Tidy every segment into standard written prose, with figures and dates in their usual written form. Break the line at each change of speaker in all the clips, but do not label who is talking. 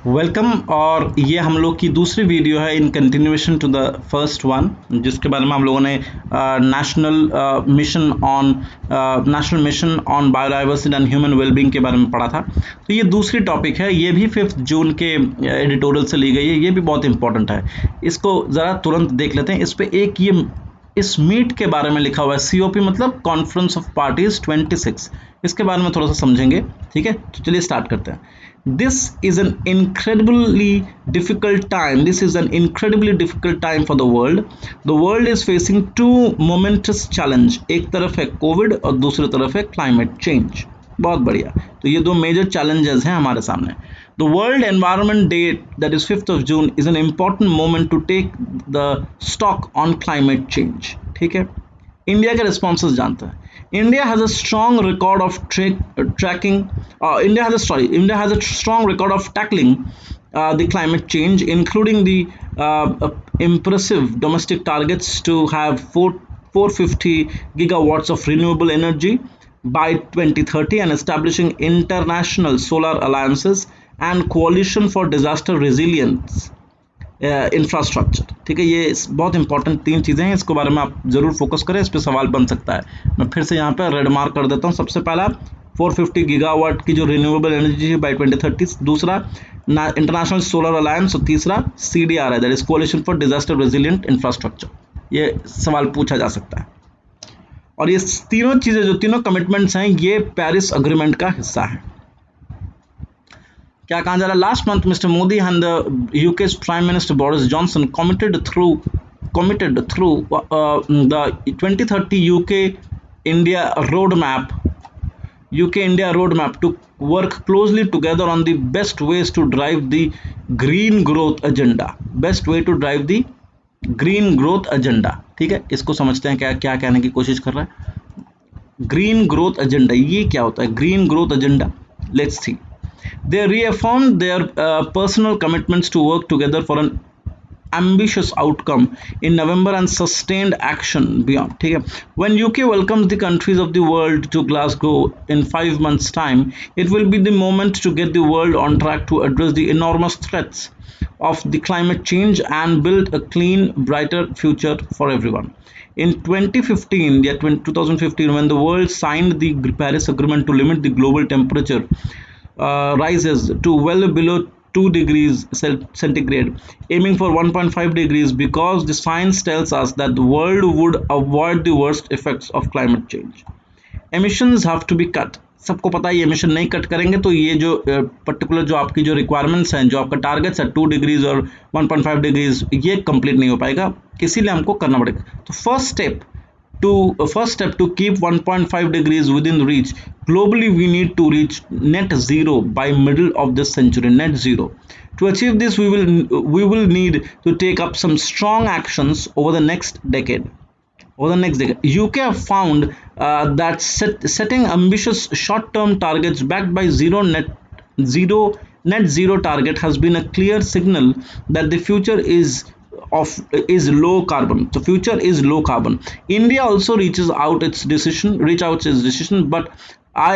Welcome. और ये हम लोग की दूसरी वीडियो है in continuation to the first one, जिसके बारे में हम लोगों ने National Mission on Biodiversity and Human Wellbeing के बारे में पढ़ा था। तो ये दूसरी टॉपिक है, ये भी 5 जून के एडिटोरियल से ली गई है। ये भी बहुत इंपॉर्टेंट है, इसको ज़रा तुरंत देख लेते हैं। इस पे एक ये इस मीट के बारे में लिखा हुआ है, COP मतलब कॉन्फ्रेंस ऑफ पार्टीज 26। इसके बारे में थोड़ा सा समझेंगे, ठीक है। तो चलिए स्टार्ट करते हैं। This is an incredibly difficult time. This is an incredibly difficult time for the world. The world is facing two momentous challenge. एक तरफ है कोविड और दूसरी तरफ है क्लाइमेट चेंज। बहुत बढ़िया। तो ये दो मेजर चैलेंजेस हैं हमारे सामने। The World Environment Day, that is 5th of June, is an important moment to take the stock on climate change. ठीक है। इंडिया के रिस्पॉन्सेज जानते हैं। India has a strong record of India has a strong record of tackling the climate change, including the impressive domestic targets to have 450 gigawatts of renewable energy by 2030 and establishing international solar alliances and coalition for disaster resilience infrastructure. ठीक है, ये बहुत important 3 चीज़ें हैं, इसके बारे में आप ज़रूर फोकस करें, इस पर सवाल बन सकता है। मैं फिर से यहाँ पे रेड मार्क कर देता हूँ। सबसे पहला 450 गीगावाट की जो रिन्यूएबल एनर्जी है बाय 2030, दूसरा इंटरनेशनल सोलर अलायंस और तीसरा CDR है, that is कोalition for Disaster Resilient infrastructure. ये सवाल पूछा जा सकता है। और ये तीनों चीज़ें, जो तीनों कमिटमेंट्स हैं, ये पेरिस अग्रीमेंट का हिस्सा है। क्या कहा जा रहा है? Last month mister Modi and the UK's prime minister Boris Johnson committed through the 2030 UK-India roadmap to work closely together on the best ways to drive the green growth agenda। ठीक है, इसको समझते हैं क्या कहने की कोशिश कर रहा है। ग्रीन ग्रोथ एजेंडा, ये क्या होता है green growth agenda? Let's see. They reaffirmed their personal commitments to work together for an ambitious outcome in November and sustained action beyond। ठीक है, when UK welcomes the countries of the world to Glasgow in 5 months' time, it will be the moment to get the world on track to address the enormous threats of the climate change and build a clean, brighter future for everyone। In 2015, when the world signed the Paris Agreement to limit the global temperature rises to well below 2 degrees centigrade, aiming for 1.5 degrees, because the science tells us that the world would avoid the worst effects of climate change। Emissions have to be cut। सबको पता है emission नहीं cut करेंगे तो ये जो particular जो आपकी जो रिक्वायरमेंट्स हैं, जो आपका टारगेट्स है 2 डिग्रीज और 1.5 डिग्रीज, ये कंप्लीट नहीं हो पाएगा, इसीलिए हमको करना पड़ेगा। तो first step to keep 1.5 degrees within reach globally, we need to reach net zero by middle of this century। Net zero, to achieve this we will need to take up some strong actions over the next decade। UK have found that setting ambitious short-term targets backed by net zero target has been a clear signal that the future is low carbon। The future is low carbon। India also reaches out its decision, but I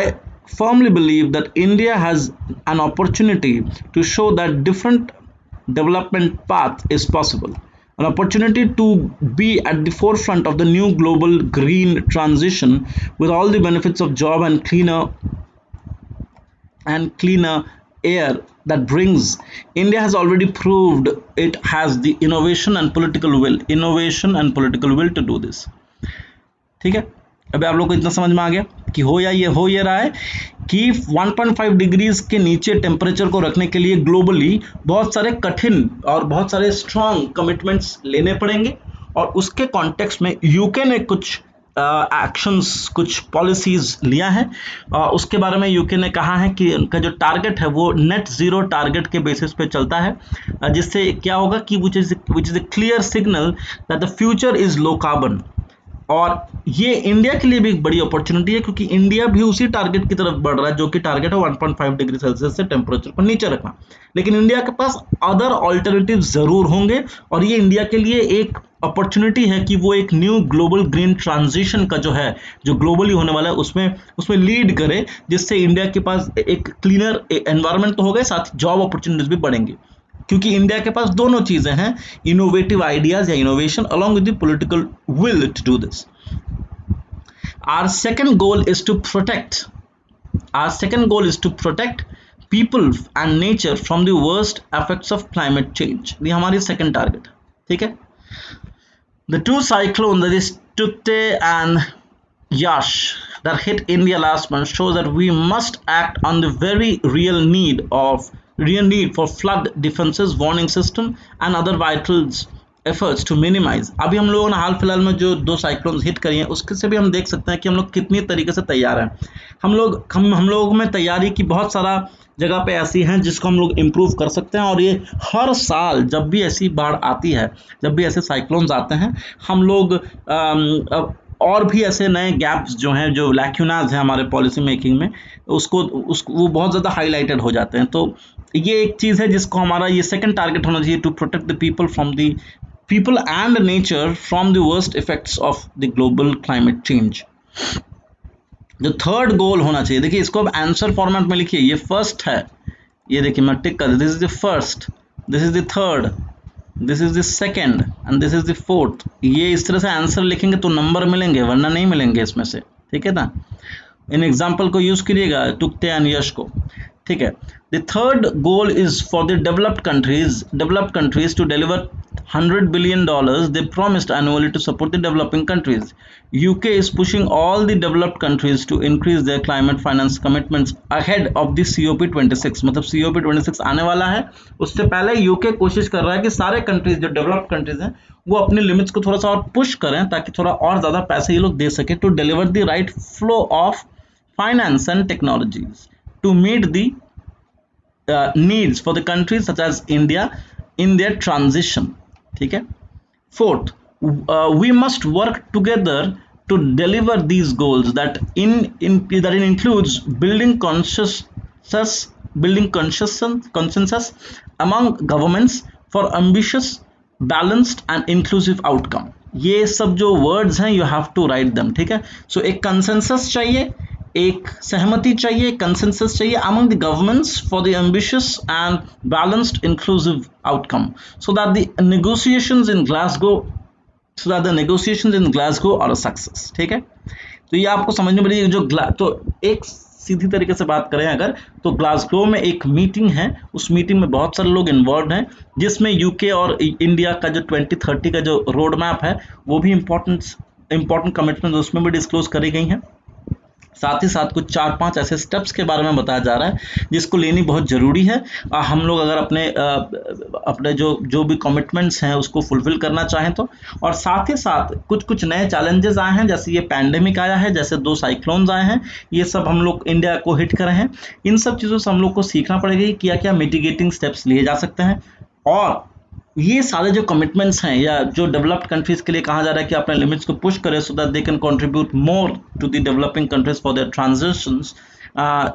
firmly believe that India has an opportunity to show that different development path is possible, an opportunity to be at the forefront of the new global green transition with all the benefits of job and cleaner air that brings। India has already proved it has the innovation and political will to do this। ठीक है, अभी आप लोग को इतना समझ में आ गया कि हो ये रहा है कि 1.5 डिग्रीज के नीचे टेम्परेचर को रखने के लिए ग्लोबली बहुत सारे कठिन और बहुत सारे स्ट्रॉन्ग कमिटमेंट्स लेने पड़ेंगे। और उसके कॉन्टेक्स्ट में यूके ने कुछ एक्शंस, कुछ पॉलिसीज लिया है। उसके बारे में यूके ने कहा है कि उनका जो टारगेट है वो नेट जीरो टारगेट के बेसिस पे चलता है, जिससे क्या होगा कि which is a clear signal that the future is low carbon. और ये इंडिया के लिए भी एक बड़ी अपॉर्चुनिटी है, क्योंकि इंडिया भी उसी टारगेट की तरफ बढ़ रहा है, जो कि टारगेट है 1.5 डिग्री सेल्सियस से टेम्परेचर को नीचे रखना। लेकिन इंडिया के पास अदर ऑल्टरनेटिव जरूर होंगे, और ये इंडिया के लिए एक अपॉर्चुनिटी है कि वो एक न्यू ग्लोबल ग्रीन ट्रांजिशन का जो है, जो ग्लोबली होने वाला है, उसमें लीड करे, जिससे इंडिया के पास एक क्लीनर एनवायरनमेंट तो होगा, साथ जॉब अपॉर्चुनिटीज भी बढ़ेंगी, क्योंकि इंडिया के पास दोनों चीजें हैं, इनोवेटिव आइडियाज या innovation along with the political will to do this. Our second goal is to protect. Our second goal is to protect people and nature from the worst effects of climate change. ये हमारी second target, ठीक है? The two cyclones, that is Tukte and Yash, that hit India last month shows that we must act on the very real need for flood defenses, warning system and other vital efforts to minimize. अभी हम लोगों ने हाल फिलहाल में जो 2 cyclones hit करी हैं, उसके से भी हम देख सकते हैं कि हम लोग कितनी तरीके से तैयार हैं। हम लोगों में तैयारी की बहुत सारा जगह पे ऐसी हैं जिसको हम लोग इम्प्रूव कर सकते हैं, और ये हर साल जब भी ऐसी बाढ़ आती है, जब भी ऐसे साइक्लोन्स आते हैं, हम लोग और भी ऐसे नए गैप्स जो हैं, जो लैक्यूनाज हैं हमारे पॉलिसी मेकिंग में, उसको वो बहुत ज़्यादा हाईलाइटेड हो जाते हैं। तो ये एक चीज़ है जिसको हमारा ये सेकंड टारगेट होना चाहिए, to protect the people and nature from the worst effects of the global climate change. जो थर्ड गोल होना चाहिए, देखिए इसको अब आंसर फॉर्मेट में लिखिए, ये फर्स्ट है, ये देखिए मैं टिक कर दिया, this is the first, this is the third, this is the second and this is the fourth. ये इस तरह से आंसर लिखेंगे तो नंबर मिलेंगे, वरना नहीं मिलेंगे इसमें से, ठीक है ना? इन एग्जाम्पल को यूज करिएगा, टुकते एंड यश को, ठीक है? The third goal is for the developed countries to deliver $100 billion they promised annually to support the developing countries. UK is pushing all the developed countries to increase their climate finance commitments ahead of the COP26. मतलब COP26 आने वाला है, उससे पहले UK कोशिश कर रहा है कि सारे कंट्रीज, जो डेवलप्ड कंट्रीज हैं, वो अपने लिमिट्स को थोड़ा सा और पुश करें, ताकि थोड़ा और ज़्यादा पैसे ये लोग दे सके, to deliver the right flow of finance and technologies to meet the needs for the countries such as India in their transition, ठीक है? Fourth, we must work together to deliver these goals that includes building consensus among governments for ambitious, balanced and inclusive outcome. ये सब जो words हैं, you have to write them, ठीक है? सो एक consensus चाहिए, एक सहमति चाहिए, कंसेंसस चाहिए among the governments for the ambitious and balanced inclusive outcome, so that the negotiations in Glasgow are a success, ठीक है? तो ये आपको समझने पड़ेगी, जो तो एक सीधी तरीके से बात करें अगर, तो ग्लासगो में एक मीटिंग है, उस मीटिंग में बहुत सारे लोग इन्वॉल्व हैं, जिसमें यूके और इंडिया का जो 2030 का जो रोड मैप है, वो भी इंपॉर्टेंट कमिटमेंट उसमें भी डिस्क्लोज करी गई हैं। साथ ही साथ कुछ 4-5 ऐसे स्टेप्स के बारे में बताया जा रहा है जिसको लेनी बहुत ज़रूरी है। हम लोग अगर अपने जो भी कमिटमेंट्स हैं उसको फुलफिल करना चाहें तो। और साथ ही साथ कुछ नए चैलेंजेस आए हैं, जैसे ये पैंडेमिक आया है, जैसे 2 साइक्लोन्स आए हैं, ये सब हम लोग इंडिया को हिट करे हैं। इन सब चीज़ों से हम लोग को सीखना पड़ेगा कि क्या क्या मिटिगेटिंग स्टेप्स लिए जा सकते हैं, और ये सारे जो कमिटमेंट्स हैं, या जो डेवलप्ड कंट्रीज के लिए कहा जा रहा है कि अपने लिमिट्स को पुश करें, so that they can contribute more to the developing countries for their transitions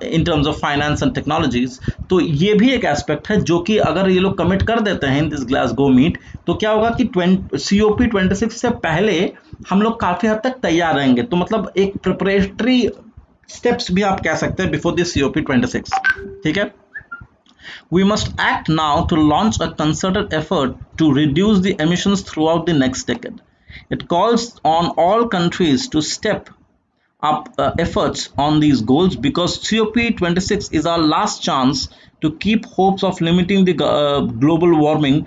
in terms of finance and technologies. तो ये भी एक एस्पेक्ट है, जो कि अगर ये लोग कमिट कर देते हैं इन दिस ग्लासगो मीट, तो क्या होगा कि COP26 से पहले हम लोग काफ़ी हद तक तैयार रहेंगे। तो मतलब एक प्रिपरेटरी स्टेप्स भी आप कह सकते हैं बिफोर दिस COP26, ठीक है? We must act now to launch a concerted effort to reduce the emissions throughout the next decade. It calls on all countries to step up efforts on these goals, because COP26 is our last chance to keep hopes of limiting the global warming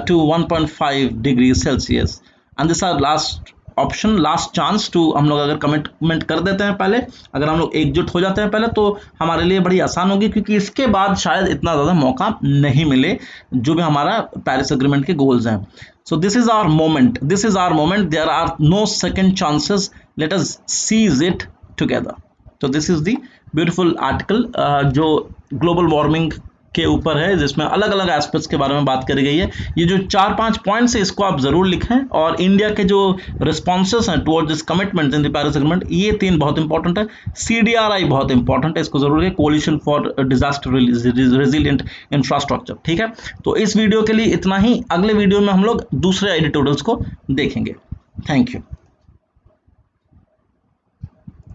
to 1.5 degrees Celsius. And this is our last option, last chance to. हम लोग अगर commitment कर देते हैं पहले, अगर हम लोग एकजुट हो जाते हैं पहले, तो हमारे लिए बड़ी आसान होगी, क्योंकि इसके बाद शायद इतना ज़्यादा मौका नहीं मिले जो भी हमारा पेरिस एग्रीमेंट के गोल्स हैं। So this is our moment, there are no second chances, let us seize it together. तो this is the beautiful article जो ग्लोबल वार्मिंग के ऊपर है, जिसमें अलग अलग एस्पेक्ट्स के बारे में बात करी गई है। ये जो 4-5 पॉइंट्स है इसको आप जरूर लिखें, और इंडिया के जो रिस्पॉन्सेस हैं toward this commitment in the Paris agreement, ये 3 बहुत इंपॉर्टेंट है। CDRI बहुत इंपॉर्टेंट है, इसको जरूर है, Coalition for Disaster Resilient Infrastructure. ठीक है, तो इस वीडियो के लिए इतना ही। अगले वीडियो में हम लोग दूसरे एडिटोरियल्स को देखेंगे। Thank you.